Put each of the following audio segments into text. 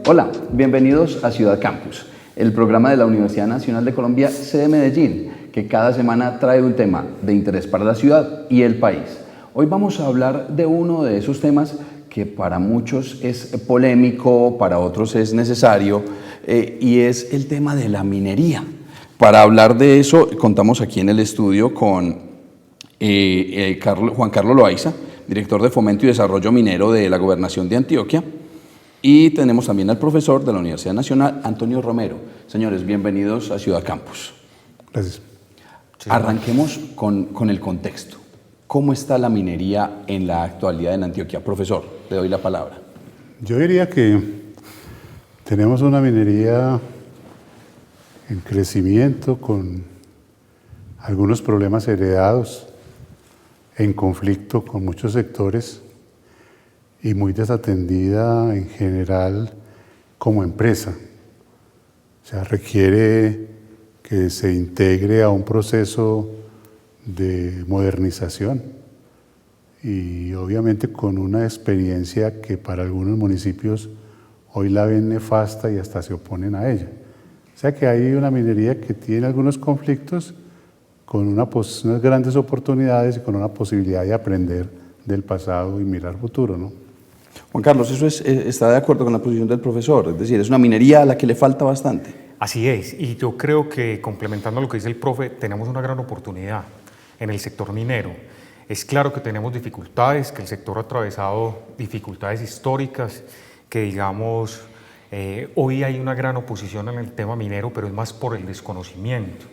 Hola, bienvenidos a Ciudad Campus, el programa de la Universidad Nacional de Colombia, sede Medellín, que cada semana trae un tema de interés para la ciudad y el país. Hoy vamos a hablar de uno de esos temas que para muchos es polémico, para otros es necesario, y es el tema de la minería. Para hablar de eso, contamos aquí en el estudio con Juan Carlos Loaiza, director de Fomento y Desarrollo Minero de la Gobernación de Antioquia, y tenemos también al profesor de la Universidad Nacional, Antonio Romero. Señores, bienvenidos a Ciudad Campus. Gracias. Arranquemos con el contexto. ¿Cómo está la minería en la actualidad en Antioquia? Profesor, le doy la palabra. Yo diría que tenemos una minería en crecimiento con algunos problemas heredados, en conflicto con muchos sectores y muy desatendida en general como empresa. O sea, requiere que se integre a un proceso de modernización y obviamente con una experiencia que para algunos municipios hoy la ven nefasta y hasta se oponen a ella. O sea que hay una minería que tiene algunos conflictos con unas grandes oportunidades y con una posibilidad de aprender del pasado y mirar futuro, ¿no? Juan Carlos, ¿eso está de acuerdo con la posición del profesor? Es decir, es una minería a la que le falta bastante. Así es, y yo creo que complementando lo que dice el profe, tenemos una gran oportunidad en el sector minero. Es claro que tenemos dificultades, que el sector ha atravesado dificultades históricas, que digamos, hoy hay una gran oposición en el tema minero, pero es más por el desconocimiento.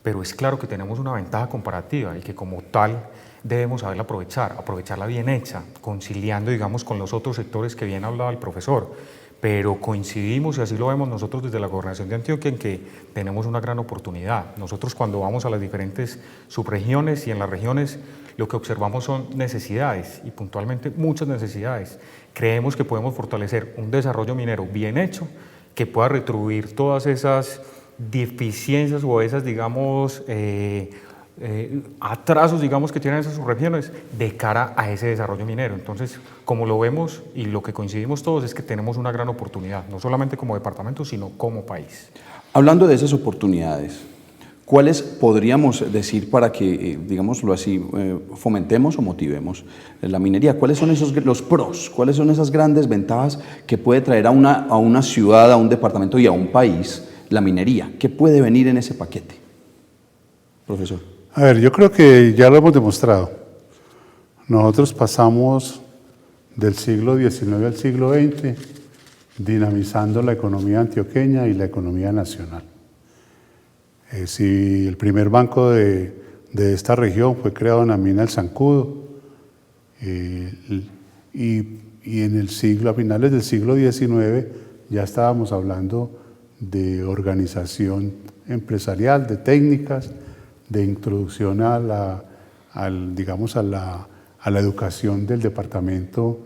Pero es claro que tenemos una ventaja comparativa y que como tal debemos saberla aprovecharla bien hecha, conciliando, digamos, con los otros sectores que bien hablaba el profesor. Pero coincidimos, y así lo vemos nosotros desde la Gobernación de Antioquia, en que tenemos una gran oportunidad. Nosotros cuando vamos a las diferentes subregiones y en las regiones, lo que observamos son necesidades, y puntualmente muchas necesidades. Creemos que podemos fortalecer un desarrollo minero bien hecho, que pueda retribuir todas esas deficiencias o esas, digamos, atrasos, digamos, que tienen esas subregiones de cara a ese desarrollo minero. Entonces, como lo vemos y lo que coincidimos todos es que tenemos una gran oportunidad, no solamente como departamento, sino como país. Hablando de esas oportunidades, ¿cuáles podríamos decir para que, digámoslo así, fomentemos o motivemos la minería? ¿Cuáles son los pros? ¿Cuáles son esas grandes ventajas que puede traer a una ciudad, a un departamento y a un país la minería? ¿Qué puede venir en ese paquete? Profesor. A ver, yo creo que ya lo hemos demostrado. Nosotros pasamos del siglo XIX al siglo XX dinamizando la economía antioqueña y la economía nacional. Si el primer banco de esta región fue creado en la mina del Zancudo y en el siglo, a finales del siglo XIX ya estábamos hablando de organización empresarial, de técnicas, de introducción a la educación del departamento,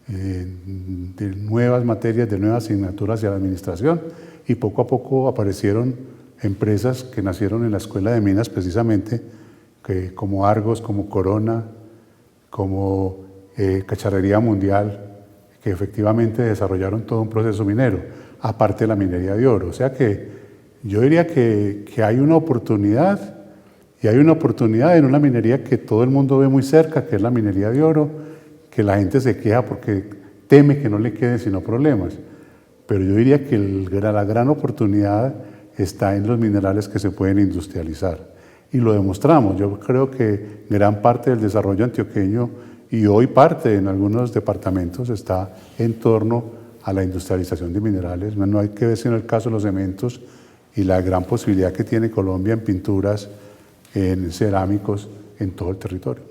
de nuevas materias, de nuevas asignaturas hacia la administración, y poco a poco aparecieron empresas que nacieron en la Escuela de Minas precisamente, como Argos, como Corona, como Cacharrería Mundial, que efectivamente desarrollaron todo un proceso minero, aparte de la minería de oro. O sea que yo diría que hay una oportunidad. Y hay una oportunidad en una minería que todo el mundo ve muy cerca, que es la minería de oro, que la gente se queja porque teme que no le queden sino problemas. Pero yo diría que la gran oportunidad está en los minerales que se pueden industrializar. Y lo demostramos. Yo creo que gran parte del desarrollo antioqueño y hoy parte en algunos departamentos está en torno a la industrialización de minerales. No hay que ver sino el caso de los cementos y la gran posibilidad que tiene Colombia en pinturas, en cerámicos, en todo el territorio.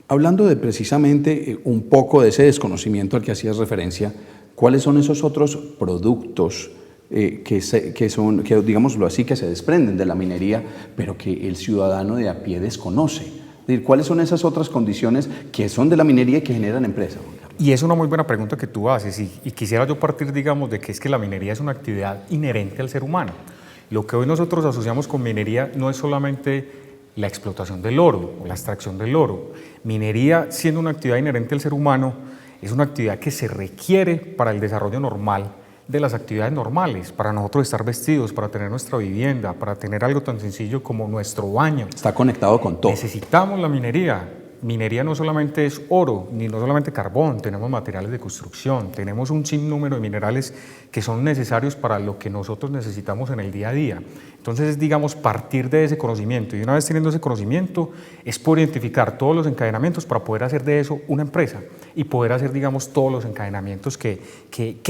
Hablando de precisamente un poco de ese desconocimiento al que hacías referencia, ¿cuáles son esos otros productos que digámoslo así, que se desprenden de la minería, pero que el ciudadano de a pie desconoce? Es decir, ¿cuáles son esas otras condiciones que son de la minería y que generan empresa? Y es una muy buena pregunta que tú haces, y quisiera yo partir, digamos, de que es que la minería es una actividad inherente al ser humano. Lo que hoy nosotros asociamos con minería no es solamente la explotación del oro o la extracción del oro. Minería, siendo una actividad inherente al ser humano, es una actividad que se requiere para el desarrollo normal de las actividades normales, para nosotros estar vestidos, para tener nuestra vivienda, para tener algo tan sencillo como nuestro baño. Está conectado con todo. Necesitamos la minería. Minería no solamente es oro, ni no solamente carbón, tenemos materiales de construcción, tenemos un sinnúmero de minerales que son necesarios para lo que nosotros necesitamos en el día a día. Entonces, digamos, partir de ese conocimiento, y una vez teniendo ese conocimiento, es poder identificar todos los encadenamientos para poder hacer de eso una empresa y poder hacer, digamos, todos los encadenamientos que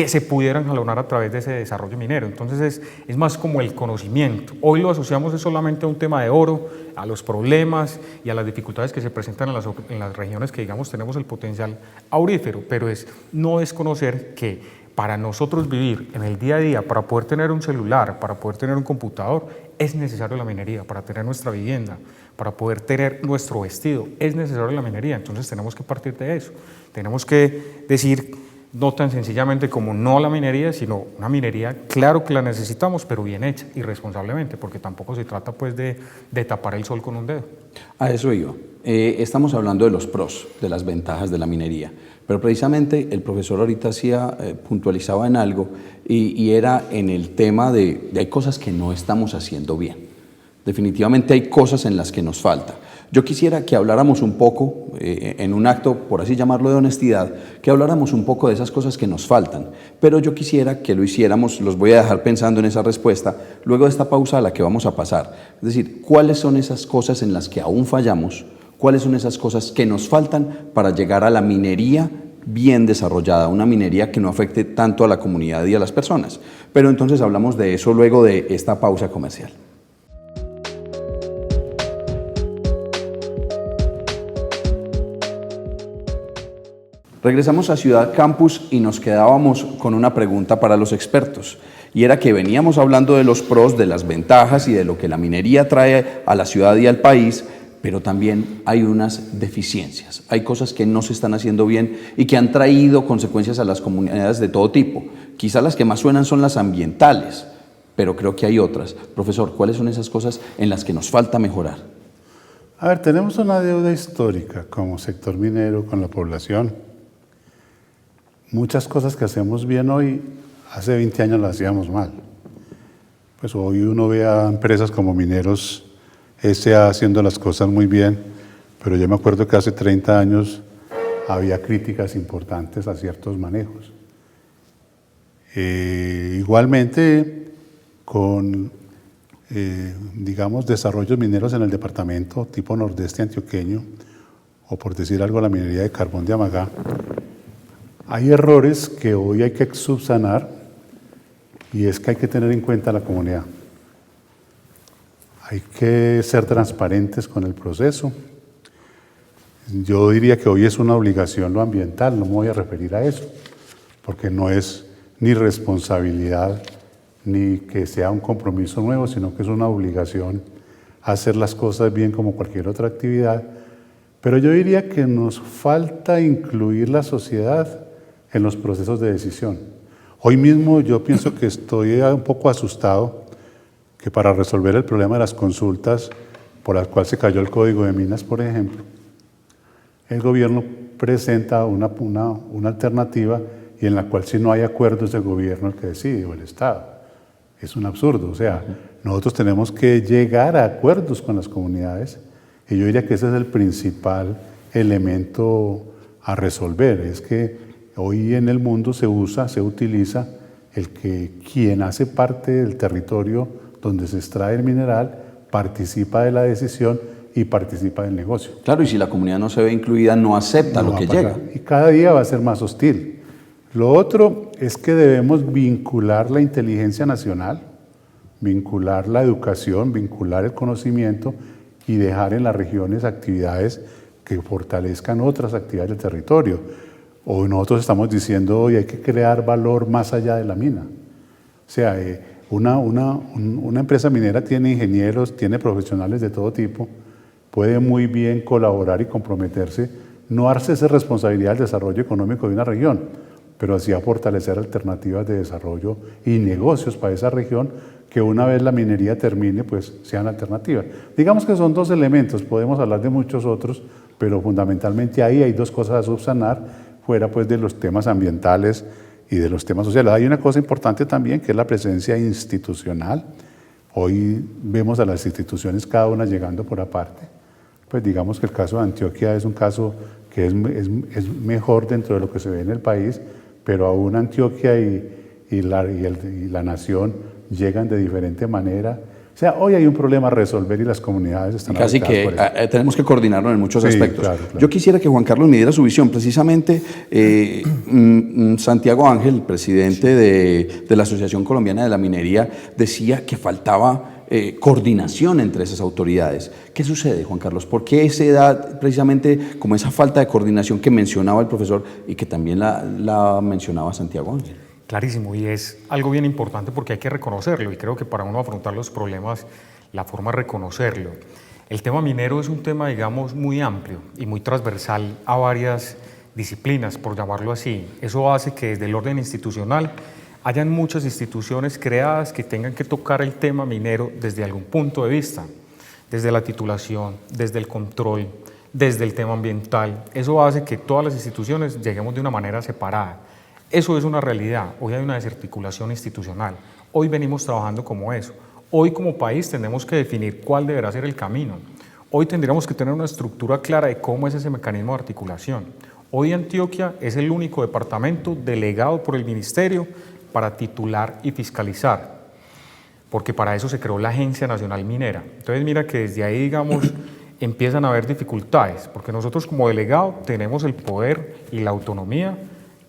se pudieran jalonar a través de ese desarrollo minero. Entonces, es más como el conocimiento. Hoy lo asociamos solamente a un tema de oro, a los problemas y a las dificultades que se presentan en las regiones que, digamos, tenemos el potencial aurífero, pero no es conocer que para nosotros vivir en el día a día, para poder tener un celular, para poder tener un computador, es necesario la minería, para tener nuestra vivienda, para poder tener nuestro vestido, es necesario la minería. Entonces tenemos que partir de eso, tenemos que decir no tan sencillamente como no a la minería, sino una minería, claro que la necesitamos, pero bien hecha y responsablemente, porque tampoco se trata pues de tapar el sol con un dedo. A eso iba. Estamos hablando de los pros, de las ventajas de la minería, pero precisamente el profesor ahorita puntualizaba en algo y era en el tema de hay cosas que no estamos haciendo bien. Definitivamente hay cosas en las que nos falta. Yo quisiera que habláramos un poco, en un acto, por así llamarlo, de honestidad, que habláramos un poco de esas cosas que nos faltan, pero yo quisiera que lo hiciéramos, los voy a dejar pensando en esa respuesta, luego de esta pausa a la que vamos a pasar. Es decir, ¿cuáles son esas cosas en las que aún fallamos? ¿Cuáles son esas cosas que nos faltan para llegar a la minería bien desarrollada, una minería que no afecte tanto a la comunidad y a las personas? Pero entonces hablamos de eso luego de esta pausa comercial. Regresamos a Ciudad Campus y nos quedábamos con una pregunta para los expertos, y era que veníamos hablando de los pros, de las ventajas y de lo que la minería trae a la ciudad y al país, pero también hay unas deficiencias, hay cosas que no se están haciendo bien y que han traído consecuencias a las comunidades de todo tipo. Quizá las que más suenan son las ambientales, pero creo que hay otras. Profesor, ¿cuáles son esas cosas en las que nos falta mejorar? A ver, tenemos una deuda histórica como sector minero con la población. Muchas cosas que hacemos bien hoy, hace 20 años las hacíamos mal. Pues hoy uno ve a empresas como Mineros S.A. haciendo las cosas muy bien, pero yo me acuerdo que hace 30 años había críticas importantes a ciertos manejos. Igualmente, con, digamos, desarrollos mineros en el departamento tipo nordeste antioqueño, o por decir algo, la minería de carbón de Amagá, hay errores que hoy hay que subsanar, y es que hay que tener en cuenta a la comunidad. Hay que ser transparentes con el proceso. Yo diría que hoy es una obligación lo ambiental, no me voy a referir a eso, porque no es ni responsabilidad ni que sea un compromiso nuevo, sino que es una obligación hacer las cosas bien como cualquier otra actividad. Pero yo diría que nos falta incluir la sociedad en los procesos de decisión. Hoy mismo yo pienso que estoy un poco asustado que para resolver el problema de las consultas por las cuales se cayó el Código de Minas, por ejemplo, el gobierno presenta una alternativa y en la cual si no hay acuerdo es el gobierno el que decide o el Estado. Es un absurdo, o sea, nosotros tenemos que llegar a acuerdos con las comunidades y yo diría que ese es el principal elemento a resolver, es que hoy en el mundo se utiliza el que quien hace parte del territorio donde se extrae el mineral participa de la decisión y participa del negocio. Claro, y si la comunidad no se ve incluida, no acepta lo que llega. Y cada día va a ser más hostil. Lo otro es que debemos vincular la inteligencia nacional, vincular la educación, vincular el conocimiento y dejar en las regiones actividades que fortalezcan otras actividades del territorio. Hoy nosotros estamos diciendo hoy hay que crear valor más allá de la mina. O sea, una empresa minera tiene ingenieros, tiene profesionales de todo tipo, puede muy bien colaborar y comprometerse, no darse esa responsabilidad del desarrollo económico de una región, pero así a fortalecer alternativas de desarrollo y negocios para esa región que una vez la minería termine, pues sean alternativas. Digamos que son dos elementos, podemos hablar de muchos otros, pero fundamentalmente ahí hay dos cosas a subsanar, fuera pues de los temas ambientales y de los temas sociales. Hay una cosa importante también que es la presencia institucional. Hoy vemos a las instituciones cada una llegando por aparte. Pues digamos que el caso de Antioquia es un caso que es mejor dentro de lo que se ve en el país, pero aún Antioquia y la nación llegan de diferente manera. O sea, hoy hay un problema a resolver y las comunidades están casi que por eso. tenemos que coordinarnos en muchos aspectos. Claro, claro. Yo quisiera que Juan Carlos me diera su visión. Precisamente Santiago Ángel, presidente de la Asociación Colombiana de la Minería, decía que faltaba coordinación entre esas autoridades. ¿Qué sucede, Juan Carlos? ¿Por qué se da precisamente como esa falta de coordinación que mencionaba el profesor y que también la mencionaba Santiago Ángel? Clarísimo, y es algo bien importante porque hay que reconocerlo, y creo que para uno afrontar los problemas, la forma de reconocerlo. El tema minero es un tema, digamos, muy amplio y muy transversal a varias disciplinas, por llamarlo así. Eso hace que desde el orden institucional hayan muchas instituciones creadas que tengan que tocar el tema minero desde algún punto de vista, desde la titulación, desde el control, desde el tema ambiental. Eso hace que todas las instituciones lleguemos de una manera separada. Eso es una realidad. Hoy hay una desarticulación institucional. Hoy venimos trabajando como eso. Hoy como país tenemos que definir cuál deberá ser el camino. Hoy tendríamos que tener una estructura clara de cómo es ese mecanismo de articulación. Hoy Antioquia es el único departamento delegado por el ministerio para titular y fiscalizar, porque para eso se creó la Agencia Nacional Minera. Entonces mira que desde ahí, digamos, empiezan a haber dificultades, porque nosotros como delegado tenemos el poder y la autonomía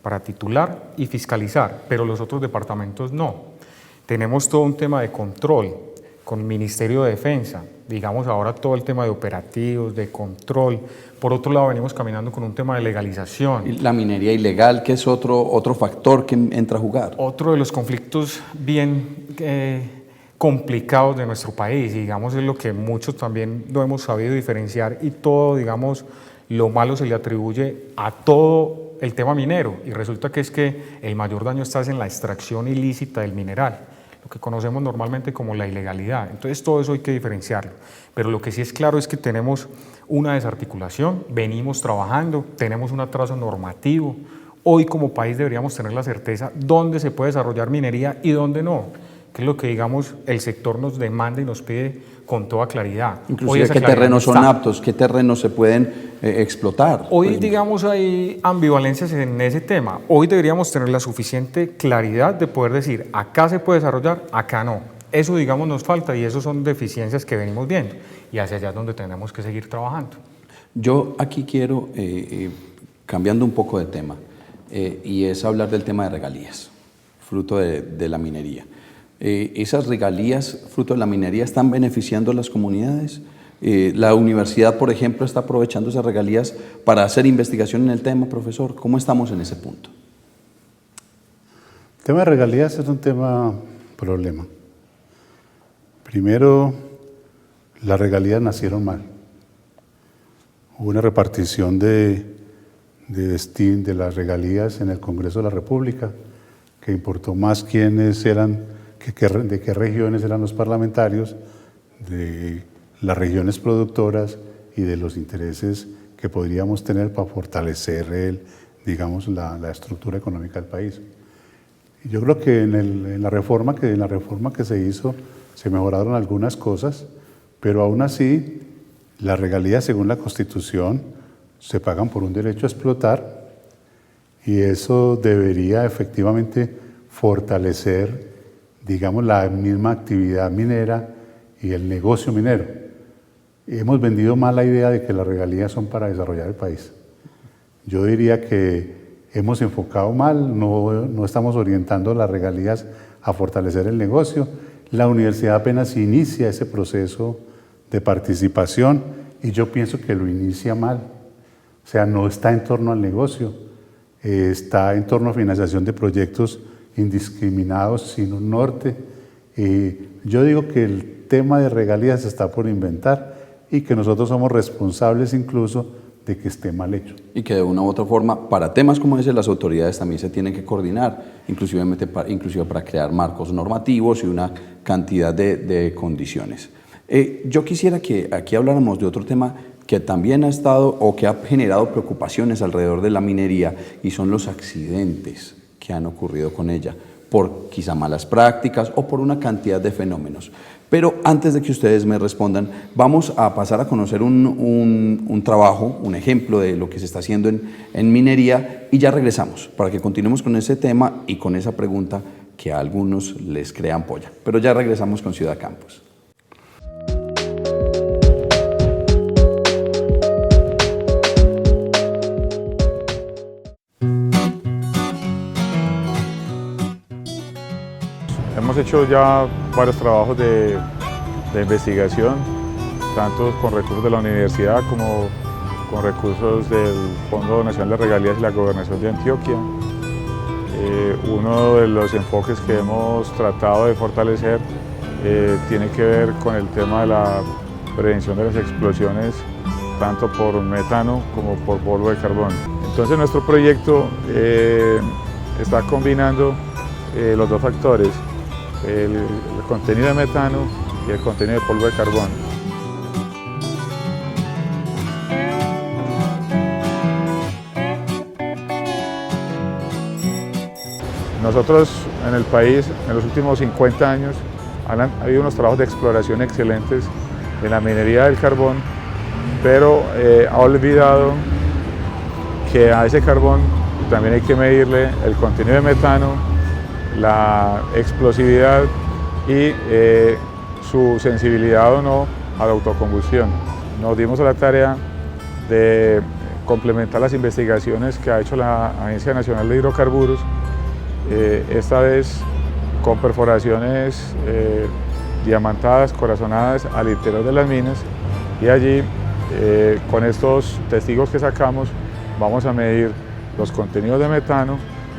para titular y fiscalizar, pero los otros departamentos no. Tenemos todo un tema de control con el Ministerio de Defensa, digamos ahora todo el tema de operativos, de control. Por otro lado venimos caminando con un tema de legalización. Y la minería ilegal, que es otro factor que entra a jugar. Otro de los conflictos bien complicados de nuestro país, y digamos es lo que muchos también no hemos sabido diferenciar, y todo, digamos, lo malo se le atribuye a todo el tema minero, y resulta que es que el mayor daño está en la extracción ilícita del mineral, lo que conocemos normalmente como la ilegalidad. Entonces todo eso hay que diferenciarlo, pero lo que sí es claro es que tenemos una desarticulación, venimos trabajando, tenemos un atraso normativo. Hoy como país deberíamos tener la certeza dónde se puede desarrollar minería y dónde no, que es lo que, digamos, el sector nos demanda y nos pide con toda claridad. Inclusive qué terrenos son aptos, qué terrenos se pueden explotar. Hoy, digamos, hay ambivalencias en ese tema. Hoy deberíamos tener la suficiente claridad de poder decir, acá se puede desarrollar, acá no. Eso, digamos, nos falta, y eso son deficiencias que venimos viendo, y hacia allá es donde tenemos que seguir trabajando. Yo aquí quiero, cambiando un poco de tema, y es hablar del tema de regalías, fruto de la minería. ¿Esas regalías, fruto de la minería, están beneficiando a las comunidades? La universidad, por ejemplo, está aprovechando esas regalías para hacer investigación en el tema, profesor. ¿Cómo estamos en ese punto? El tema de regalías es un tema problema. Primero, las regalías nacieron mal. Hubo una repartición de las regalías en el Congreso de la República que importó más quiénes eran, de qué regiones eran los parlamentarios, de las regiones productoras y de los intereses que podríamos tener para fortalecer digamos, la estructura económica del país. Y yo creo que en la reforma que se hizo se mejoraron algunas cosas, pero aún así las regalías, según la Constitución, se pagan por un derecho a explotar, y eso debería efectivamente fortalecer, digamos, la misma actividad minera y el negocio minero. Hemos vendido mal la idea de que las regalías son para desarrollar el país. Yo diría que hemos enfocado mal, no estamos orientando las regalías a fortalecer el negocio. La universidad apenas inicia ese proceso de participación, y yo pienso que lo inicia mal. O sea, no está en torno al negocio, está en torno a financiación de proyectos indiscriminados, sin un norte. Yo digo que el tema de regalías está por inventar, y que nosotros somos responsables incluso de que esté mal hecho. Y que de una u otra forma, para temas como ese, las autoridades también se tienen que coordinar, inclusive para crear marcos normativos y una cantidad de condiciones. Yo quisiera que aquí habláramos de otro tema que también ha generado preocupaciones alrededor de la minería, y son los accidentes que han ocurrido con ella, por quizá malas prácticas o por una cantidad de fenómenos. Pero antes de que ustedes me respondan, vamos a pasar a conocer un trabajo, un ejemplo de lo que se está haciendo en minería, y ya regresamos para que continuemos con ese tema y con esa pregunta que a algunos les crea ampolla. Pero ya regresamos con Ciudad Campus. Hemos hecho ya varios trabajos de investigación, tanto con recursos de la universidad como con recursos del Fondo Nacional de Regalías y la Gobernación de Antioquia. Uno de los enfoques que hemos tratado de fortalecer tiene que ver con el tema de la prevención de las explosiones, tanto por metano como por polvo de carbón. Entonces nuestro proyecto está combinando los dos factores, el contenido de metano y el contenido de polvo de carbón. Nosotros en el país, en los últimos 50 años, ha habido unos trabajos de exploración excelentes en la minería del carbón, pero ha olvidado que a ese carbón también hay que medirle el contenido de metano, la explosividad y su sensibilidad o no a la autocombustión. Nos dimos a la tarea de complementar las investigaciones que ha hecho la Agencia Nacional de Hidrocarburos, esta vez con perforaciones diamantadas, corazonadas al interior de las minas, y allí con estos testigos que sacamos vamos a medir los contenidos de metano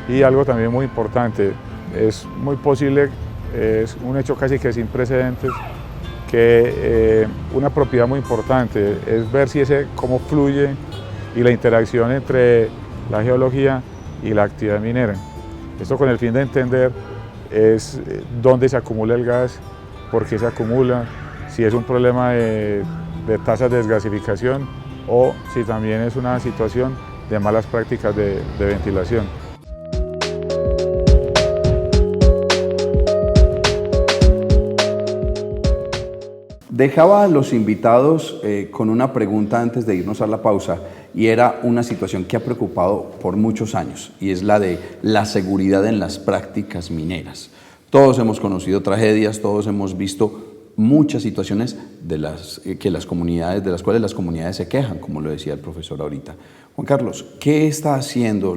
y algo también muy importante. Es muy posible, es un hecho casi que sin precedentes, que una propiedad muy importante es ver cómo fluye y la interacción entre la geología y la actividad minera. Esto con el fin de entender dónde se acumula el gas, por qué se acumula, si es un problema de tasas de desgasificación o si también es una situación de malas prácticas de ventilación. Dejaba a los invitados con una pregunta antes de irnos a la pausa, y era una situación que ha preocupado por muchos años, y es la de la seguridad en las prácticas mineras. Todos hemos conocido tragedias, todos hemos visto muchas situaciones de las cuales las comunidades se quejan, como lo decía el profesor ahorita. Juan Carlos, ¿qué está haciendo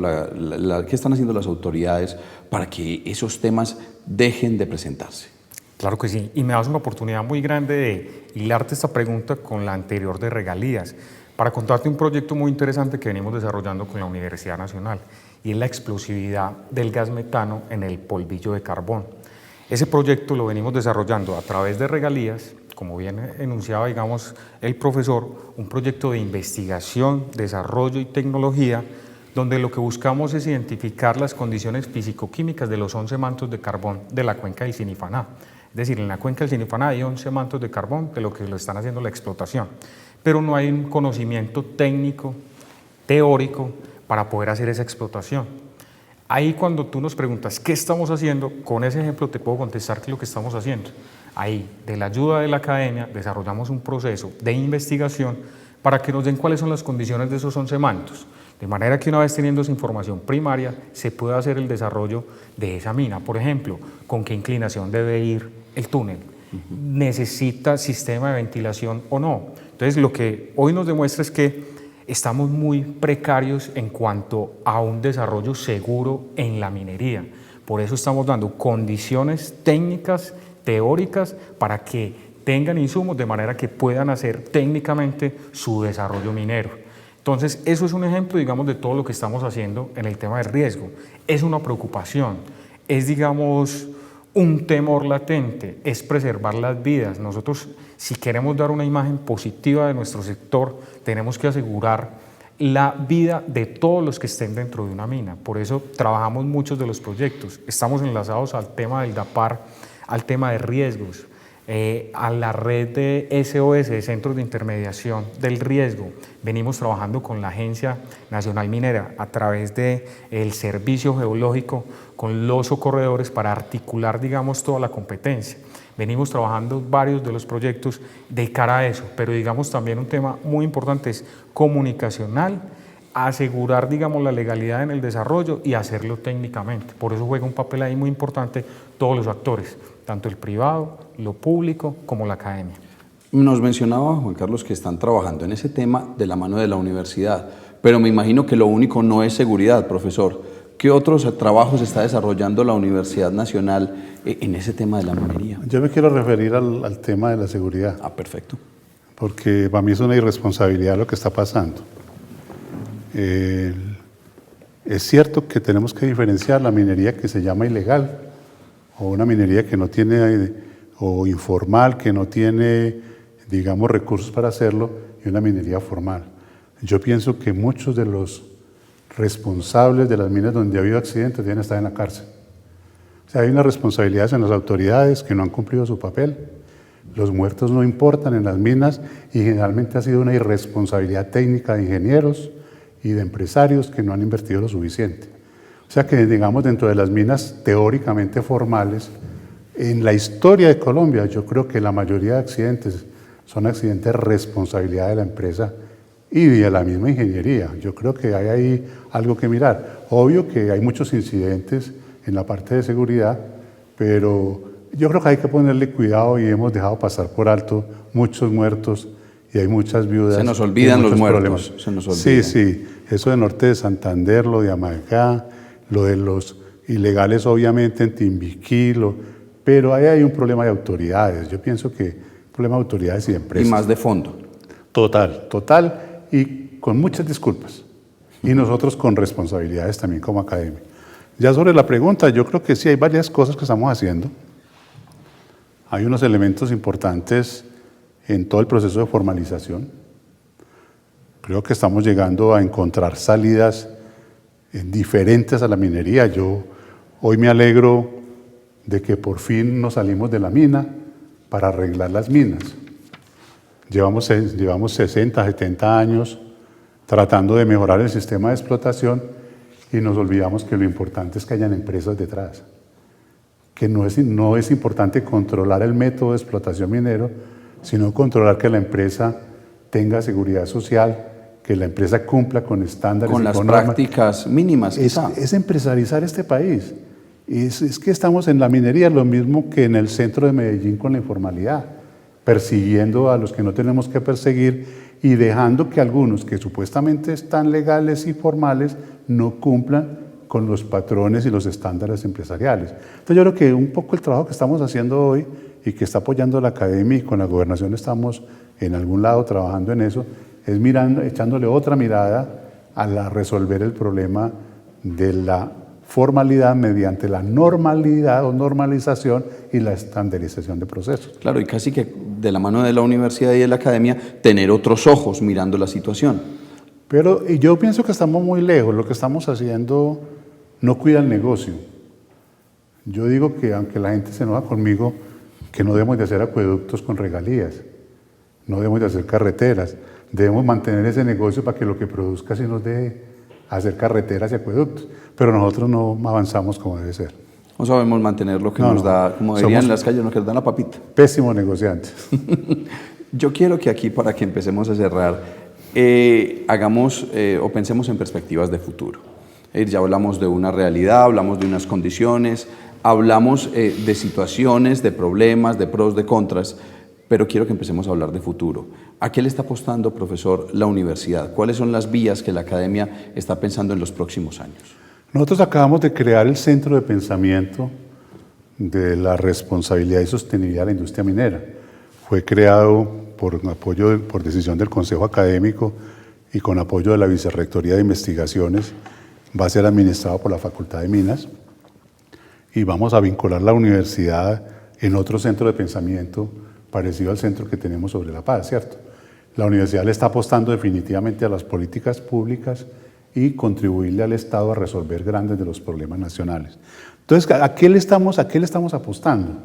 qué están haciendo las autoridades para que esos temas dejen de presentarse? Claro que sí, y me das una oportunidad muy grande de hilarte esta pregunta con la anterior de regalías, para contarte un proyecto muy interesante que venimos desarrollando con la Universidad Nacional, y es la explosividad del gas metano en el polvillo de carbón. Ese proyecto lo venimos desarrollando a través de regalías, como bien enunciaba, digamos, el profesor, un proyecto de investigación, desarrollo y tecnología, donde lo que buscamos es identificar las condiciones físico-químicas de los 11 mantos de carbón de la cuenca del Sinifaná. Es decir, en la cuenca del Sinifaná hay 11 mantos de carbón de lo que lo están haciendo la explotación, pero no hay un conocimiento técnico, teórico, para poder hacer esa explotación. Ahí cuando tú nos preguntas qué estamos haciendo, con ese ejemplo te puedo contestar qué es lo que estamos haciendo. Ahí, de la ayuda de la academia, desarrollamos un proceso de investigación para que nos den cuáles son las condiciones de esos 11 mantos, de manera que una vez teniendo esa información primaria, se pueda hacer el desarrollo de esa mina. Por ejemplo, con qué inclinación debe ir el túnel, necesita sistema de ventilación o no. Entonces, lo que hoy nos demuestra es que estamos muy precarios en cuanto a un desarrollo seguro en la minería. Por eso estamos dando condiciones técnicas, teóricas, para que tengan insumos de manera que puedan hacer técnicamente su desarrollo minero. Entonces, eso es un ejemplo, digamos, de todo lo que estamos haciendo en el tema del riesgo. Es una preocupación, es, digamos, un temor latente, es preservar las vidas. Nosotros, si queremos dar una imagen positiva de nuestro sector, tenemos que asegurar la vida de todos los que estén dentro de una mina. Por eso trabajamos muchos de los proyectos. Estamos enlazados al tema del DAPAR, al tema de riesgos. a la red de SOS, de Centros de Intermediación del Riesgo. Venimos trabajando con la Agencia Nacional Minera a través del Servicio Geológico con los socorredores para articular, digamos, toda la competencia. Venimos trabajando varios de los proyectos de cara a eso, pero digamos también un tema muy importante es comunicacional, asegurar, digamos, la legalidad en el desarrollo y hacerlo técnicamente. Por eso juega un papel ahí muy importante todos los actores, tanto el privado, lo público, como la academia. Nos mencionaba, Juan Carlos, que están trabajando en ese tema de la mano de la universidad, pero me imagino que lo único no es seguridad, profesor. ¿Qué otros trabajos está desarrollando la Universidad Nacional en ese tema de la minería? Yo me quiero referir al tema de la seguridad. Ah, perfecto. Porque para mí es una irresponsabilidad lo que está pasando. Es cierto que tenemos que diferenciar la minería que se llama ilegal, o una minería que no tiene, o informal, que no tiene, digamos, recursos para hacerlo, y una minería formal. Yo pienso que muchos de los responsables de las minas donde ha habido accidentes deben estar en la cárcel. O sea, hay unas responsabilidades en las autoridades que no han cumplido su papel. Los muertos no importan en las minas y generalmente ha sido una irresponsabilidad técnica de ingenieros y de empresarios que no han invertido lo suficiente. O sea que, digamos, dentro de las minas teóricamente formales, en la historia de Colombia, yo creo que la mayoría de accidentes son accidentes de responsabilidad de la empresa y de la misma ingeniería. Yo creo que hay ahí algo que mirar. Obvio que hay muchos incidentes en la parte de seguridad, pero yo creo que hay que ponerle cuidado y hemos dejado pasar por alto muchos muertos y hay muchas viudas. Se nos olvidan los muertos. Problemas. Se nos olvidan. Sí, eso de Norte de Santander, lo de Amagá, lo de los ilegales obviamente en Timbiquí, pero ahí hay un problema de autoridades. Yo pienso que un problema de autoridades y de empresas. Y más de fondo. Total, y con muchas disculpas. Y nosotros con responsabilidades también como academia. Ya sobre la pregunta, yo creo que sí hay varias cosas que estamos haciendo. Hay unos elementos importantes en todo el proceso de formalización. Creo que estamos llegando a encontrar salidas diferentes a la minería. Yo hoy me alegro de que por fin nos salimos de la mina para arreglar las minas. Llevamos 60, 70 años tratando de mejorar el sistema de explotación y nos olvidamos que lo importante es que hayan empresas detrás. Que no es importante controlar el método de explotación minero, sino controlar que la empresa tenga seguridad social, que la empresa cumpla con estándares. Con las prácticas mínimas. Es empresarizar este país. Es que estamos en la minería, lo mismo que en el centro de Medellín con la informalidad, persiguiendo a los que no tenemos que perseguir y dejando que algunos que supuestamente están legales y formales no cumplan con los patrones y los estándares empresariales. Entonces yo creo que un poco el trabajo que estamos haciendo hoy y que está apoyando la academia y con la gobernación estamos en algún lado trabajando en eso, es echándole otra mirada a resolver el problema de la formalidad mediante la normalidad o normalización y la estandarización de procesos. Claro, y casi que de la mano de la universidad y de la academia, tener otros ojos mirando la situación. Pero yo pienso que estamos muy lejos, lo que estamos haciendo no cuida el negocio. Yo digo que aunque la gente se enoja conmigo, que no debemos de hacer acueductos con regalías, no debemos de hacer carreteras, debemos mantener ese negocio para que lo que produzca sí nos deje hacer carreteras y acueductos, pero nosotros no avanzamos como debe ser. No sabemos mantener lo que nos da, como dirían en las calles, lo que nos dan la papita. Pésimos negociantes. Yo quiero que aquí, para que empecemos a cerrar, hagamos o pensemos en perspectivas de futuro. Ya hablamos de una realidad, hablamos de unas condiciones, hablamos de situaciones, de problemas, de pros, de contras, pero quiero que empecemos a hablar de futuro. ¿A qué le está apostando, profesor, la universidad? ¿Cuáles son las vías que la academia está pensando en los próximos años? Nosotros acabamos de crear el Centro de Pensamiento de la Responsabilidad y Sostenibilidad de la Industria Minera. Fue creado por decisión del Consejo Académico y con apoyo de la Vicerrectoría de Investigaciones. Va a ser administrado por la Facultad de Minas y vamos a vincular la universidad en otro centro de pensamiento parecido al centro que tenemos sobre La Paz, ¿cierto? La universidad le está apostando definitivamente a las políticas públicas y contribuirle al Estado a resolver grandes de los problemas nacionales. Entonces, ¿a qué le estamos apostando?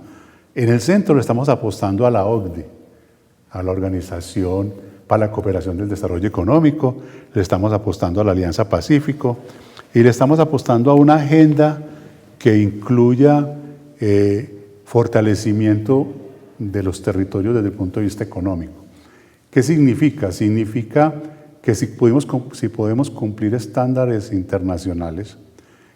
En el centro le estamos apostando a la OCDE, a la Organización para la Cooperación del Desarrollo Económico, le estamos apostando a la Alianza Pacífico y le estamos apostando a una agenda que incluya fortalecimiento de los territorios desde el punto de vista económico. ¿Qué significa? Significa que si podemos cumplir estándares internacionales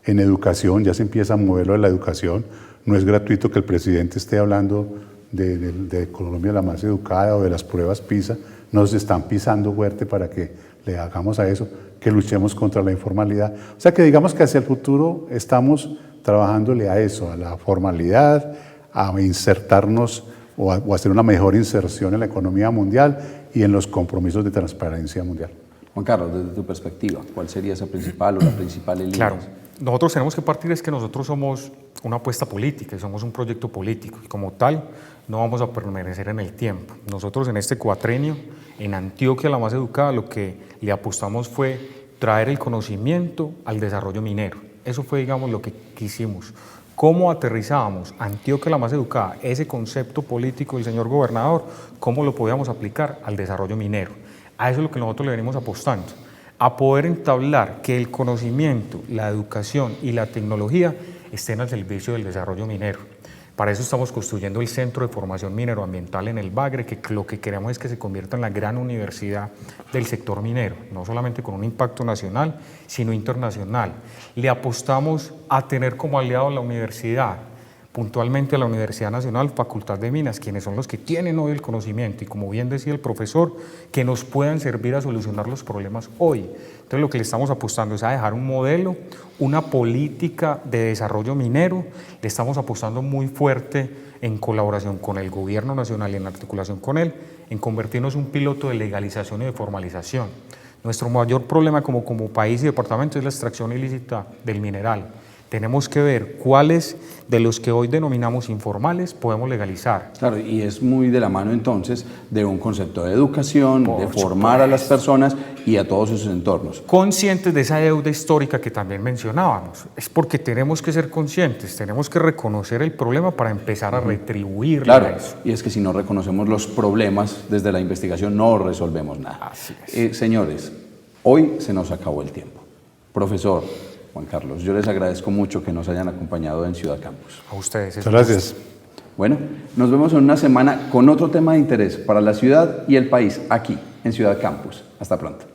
en educación, ya se empieza a moverlo de la educación, no es gratuito que el presidente esté hablando de Colombia la más educada o de las pruebas PISA, nos están pisando fuerte para que le hagamos a eso, que luchemos contra la informalidad. O sea que digamos que hacia el futuro estamos trabajándole a eso, a la formalidad, a insertarnos o a hacer una mejor inserción en la economía mundial y en los compromisos de transparencia mundial. Juan Carlos, desde tu perspectiva, ¿cuál sería esa principal o la principal línea? Claro, nosotros tenemos que partir es que nosotros somos una apuesta política y somos un proyecto político y como tal no vamos a permanecer en el tiempo. Nosotros en este cuatrenio, en Antioquia la más educada, lo que le apostamos fue traer el conocimiento al desarrollo minero. Eso fue, digamos, lo que quisimos. ¿Cómo aterrizábamos Antioquia la más educada, ese concepto político del señor gobernador, cómo lo podíamos aplicar al desarrollo minero? A eso es lo que nosotros le venimos apostando, a poder entablar que el conocimiento, la educación y la tecnología estén al servicio del desarrollo minero. Para eso estamos construyendo el Centro de Formación Mineroambiental en el Bagre, que lo que queremos es que se convierta en la gran universidad del sector minero, no solamente con un impacto nacional, sino internacional. Le apostamos a tener como aliado a la universidad, puntualmente a la Universidad Nacional, Facultad de Minas, quienes son los que tienen hoy el conocimiento y, como bien decía el profesor, que nos puedan servir a solucionar los problemas hoy. Entonces lo que le estamos apostando es a dejar un modelo, una política de desarrollo minero, le estamos apostando muy fuerte en colaboración con el gobierno nacional y en articulación con él, en convertirnos en un piloto de legalización y de formalización. Nuestro mayor problema como país y departamento es la extracción ilícita del mineral. Tenemos que ver cuáles de los que hoy denominamos informales podemos legalizar. Claro, y es muy de la mano entonces de un concepto de educación, de formar a las personas y a todos sus entornos. Conscientes de esa deuda histórica que también mencionábamos. Es porque tenemos que ser conscientes, tenemos que reconocer el problema para empezar a retribuirle Claro, a eso. y es que si no reconocemos los problemas desde la investigación no resolvemos nada. Así es. Señores, hoy se nos acabó el tiempo. Profesor Juan Carlos, yo les agradezco mucho que nos hayan acompañado en Ciudad Campus. A ustedes. Muchas gracias. Bueno, nos vemos en una semana con otro tema de interés para la ciudad y el país aquí en Ciudad Campus. Hasta pronto.